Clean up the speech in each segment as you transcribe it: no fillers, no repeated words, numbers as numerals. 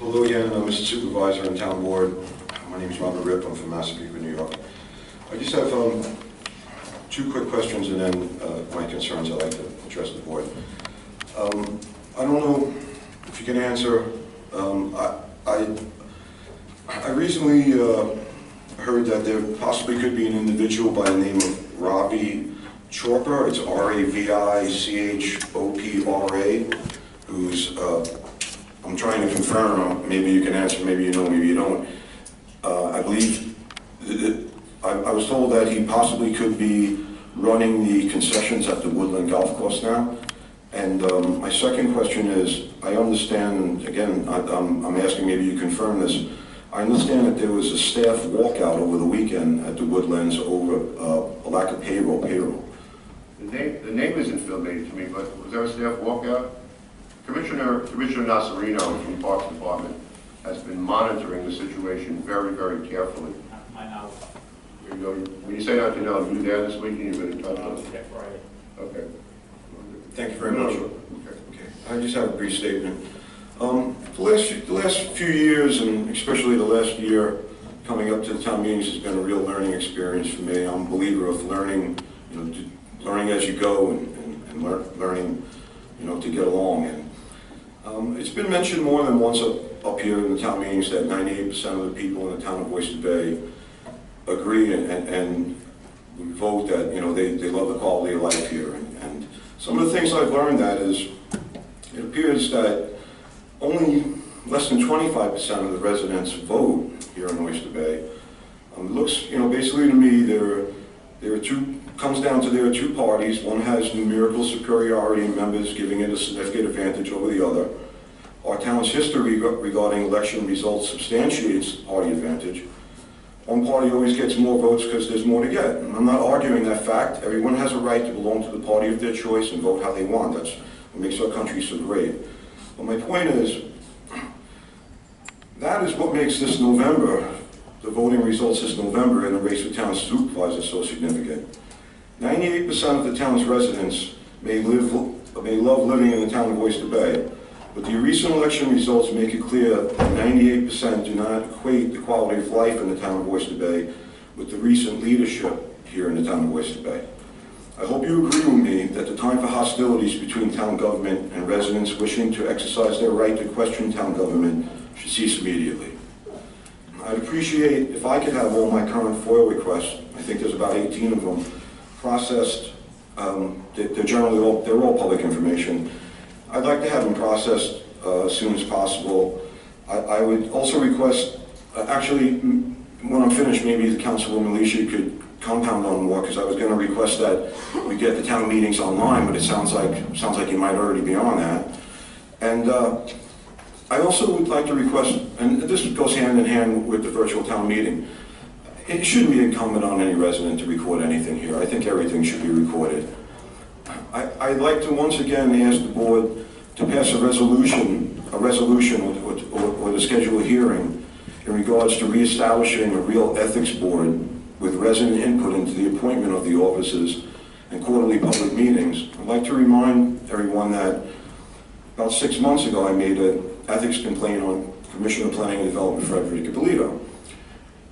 Hello again, Mr. Supervisor and Town Board. My name is Robert Ripp. I'm from Massapequa, New York. I just have two quick questions and then my concerns I'd like to address the board. I don't know if you can answer. I recently heard that there possibly could be an individual by the name of Ravi Chopra. It's R-A-V-I-C-H-O-P-R-A, who's I'm trying to confirm, maybe you can answer, maybe you know, maybe you don't. I believe, I was told that he possibly could be running the concessions at the Woodland Golf Course now. And my second question is, I understand, again, I'm asking maybe you confirm this, I understand that there was a staff walkout over the weekend at the Woodlands over a lack of payroll. The name isn't familiar to me, but was there a staff walkout? Commissioner Nasarino from the Parks Department has been monitoring the situation very, very carefully. Not to my knowledge. When you say not to know, you there this week and you've been in touch with us? Yeah, Friday. Okay. Thank you very much. Okay. I just have a brief statement. The last few years, and especially the last year coming up to the town meetings, has been a real learning experience for me. I'm a believer of learning, learning as you go and learning, to get along. And it's been mentioned more than once up here in the town meetings that 98% of the people in the town of Oyster Bay agree and vote that they love the quality of life here. And some of the things I've learned that is, it appears that only less than 25% of the residents vote here in Oyster Bay. It looks, basically to me, there are comes down to there are two parties. One has numerical superiority in members, giving it a significant advantage over the other. Our town's history regarding election results substantiates party advantage. One party always gets more votes because there's more to get. And I'm not arguing that fact. Everyone has a right to belong to the party of their choice and vote how they want. That's what makes our country so great. But my point is, that is what makes this November, the voting results this November in the race for town supervisor so significant. 98% of the town's residents may love living in the town of Oyster Bay, but the recent election results make it clear that 98% do not equate the quality of life in the town of Oyster Bay with the recent leadership here in the town of Oyster Bay. I hope you agree with me that the time for hostilities between town government and residents wishing to exercise their right to question town government should cease immediately. I'd appreciate if I could have all my current FOIL requests, I think there's about 18 of them, processed. They're all public information. I'd like to have them processed as soon as possible. I would also request, actually, when I'm finished, maybe the Councilwoman Alicia could compound on more, because I was going to request that we get the town meetings online, but it sounds like you might already be on that. And I also would like to request, and this goes hand in hand with the virtual town meeting, it shouldn't be incumbent on any resident to record anything here. I think everything should be recorded. I'd like to once again ask the board to pass a resolution or to schedule a hearing in regards to reestablishing a real ethics board with resident input into the appointment of the officers and quarterly public meetings. I'd like to remind everyone that about 6 months ago I made an ethics complaint on Commissioner of Planning and Development Frederick Ippolito.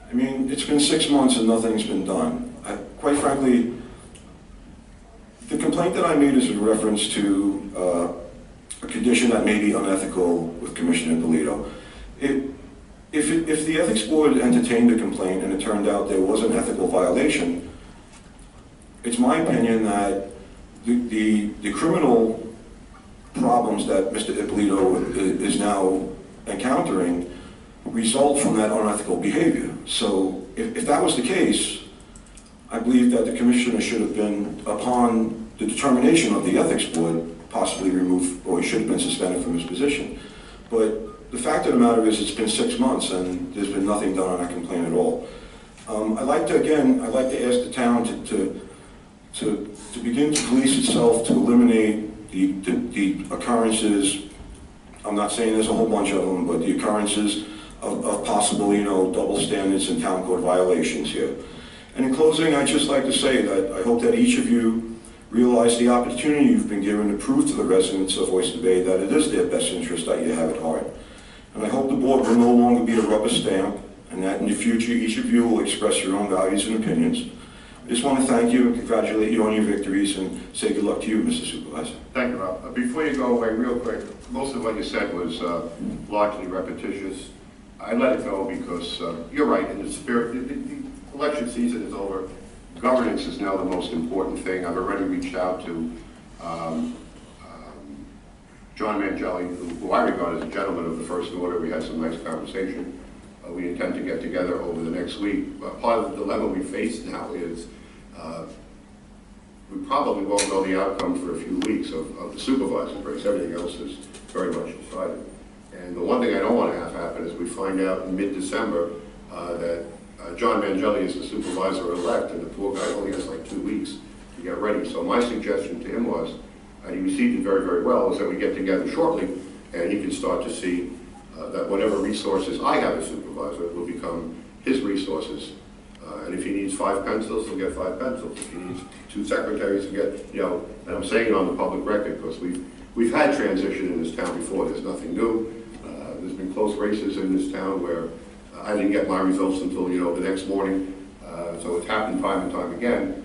I mean, it's been 6 months and nothing's been done. Quite frankly, the complaint that I made is in reference to a condition that may be unethical with Commissioner Ippolito. If the ethics board entertained a complaint and it turned out there was an ethical violation, it's my opinion that the criminal problems that Mr. Ippolito is now encountering result from that unethical behavior. So if that was the case, I believe that the commissioner should have been, upon the determination of the ethics board, possibly removed, or he should have been suspended from his position. But the fact of the matter is, it's been 6 months and there's been nothing done on that complaint at all. I'd like to ask the town to begin to police itself to eliminate the occurrences. I'm not saying there's a whole bunch of them, but the occurrences of possible, double standards and town code violations here. And in closing, I'd just like to say that I hope that each of you realize the opportunity you've been given to prove to the residents of Oyster Bay that it is their best interest that you have at heart. And I hope the board will no longer be a rubber stamp, and that in the future, each of you will express your own values and opinions. I just want to thank you and congratulate you on your victories and say good luck to you, Mr. Supervisor. Thank you, Rob. Before you go away, real quick, most of what you said was largely repetitious. I let it go because you're right, in the spirit, the election season is over. Governance is now the most important thing. I've already reached out to John Mangelli, who I regard as a gentleman of the first order. We had some nice conversation. We intend to get together over the next week. Part of the dilemma we face now is we probably won't know the outcome for a few weeks of the supervisor's race. Everything else is very much decided. And the one thing I don't want to have happen is we find out in mid-December that John Mangelli is the supervisor-elect, and the poor guy only has like 2 weeks to get ready. So my suggestion to him was, and he received it very, very well, is that we get together shortly, and he can start to see that whatever resources I have as supervisor will become his resources. And if he needs 5 pencils, he'll get 5 pencils. If he needs 2 secretaries, he'll get, you know, and I'm saying it on the public record because we've had transition in this town before. There's nothing new. There's been close races in this town where I didn't get my results until, you know, the next morning. So it's happened time and time again.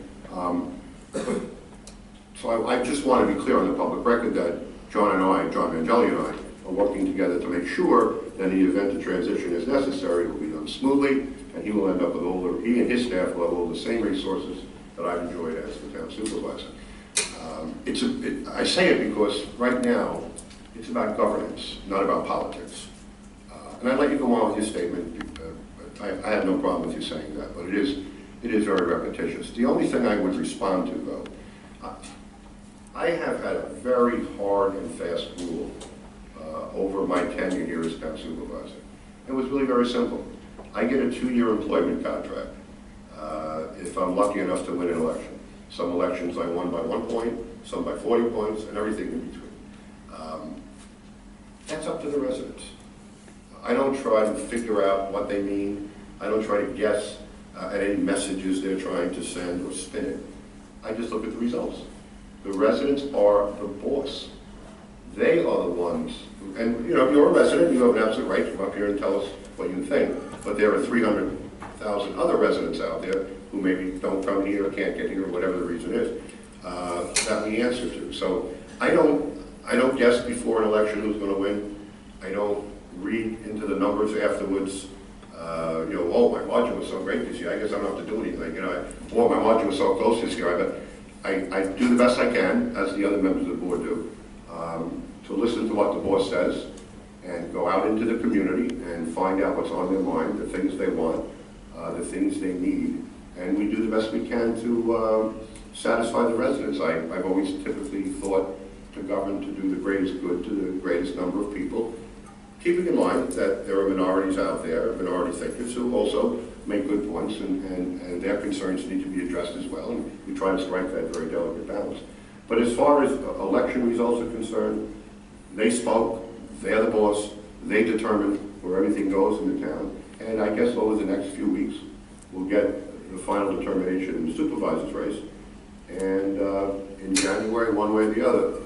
So I just want to be clear on the public record that John Mangelli and I, are working together to make sure that in the event the transition is necessary, it will be done smoothly, and he will end up with he and his staff will have all the same resources that I've enjoyed as the town supervisor. I say it because right now, it's about governance, not about politics. And I'd let you go on with your statement. I have no problem with you saying that, but it is very repetitious. The only thing I would respond to, though, I have had a very hard and fast rule over my tenure here as town supervisor. It was really very simple. I get a 2-year employment contract if I'm lucky enough to win an election. Some elections I won by 1 point, some by 40 points, and everything in between. That's up to the residents. I don't try to figure out what they mean. I don't try to guess at any messages they're trying to send or spin it. I just look at the results. The residents are the boss. They are the ones, and you know, you're a resident, you have an absolute right to come up here and tell us what you think, but there are 300,000 other residents out there who maybe don't come here or can't get here, or whatever the reason is, that we answer to. So I don't guess before an election who's going to win. I don't read into the numbers afterwards. You know, oh, my margin was so great this year, I guess I don't have to do anything. You know, oh, my margin was so close this year. I do the best I can, as the other members of the board do, to listen to what the boss says and go out into the community and find out what's on their mind, the things they want, the things they need, and we do the best we can to satisfy the residents. I've always typically thought to govern to do the greatest good to the greatest number of people, keeping in mind that there are minorities out there, minority thinkers, who also make good points, and their concerns need to be addressed as well, and we try to strike that very delicate balance. But as far as election results are concerned, they spoke, they're the boss, they determine where everything goes in the town, and I guess over the next few weeks, we'll get the final determination in the supervisor's race, and in January, one way or the other,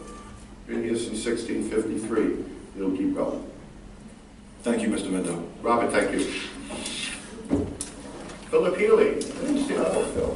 been here since 1653, it'll keep going. Thank you, Mr. Mendo. Robert, thank you. Philip Healy. I didn't see that, Phil.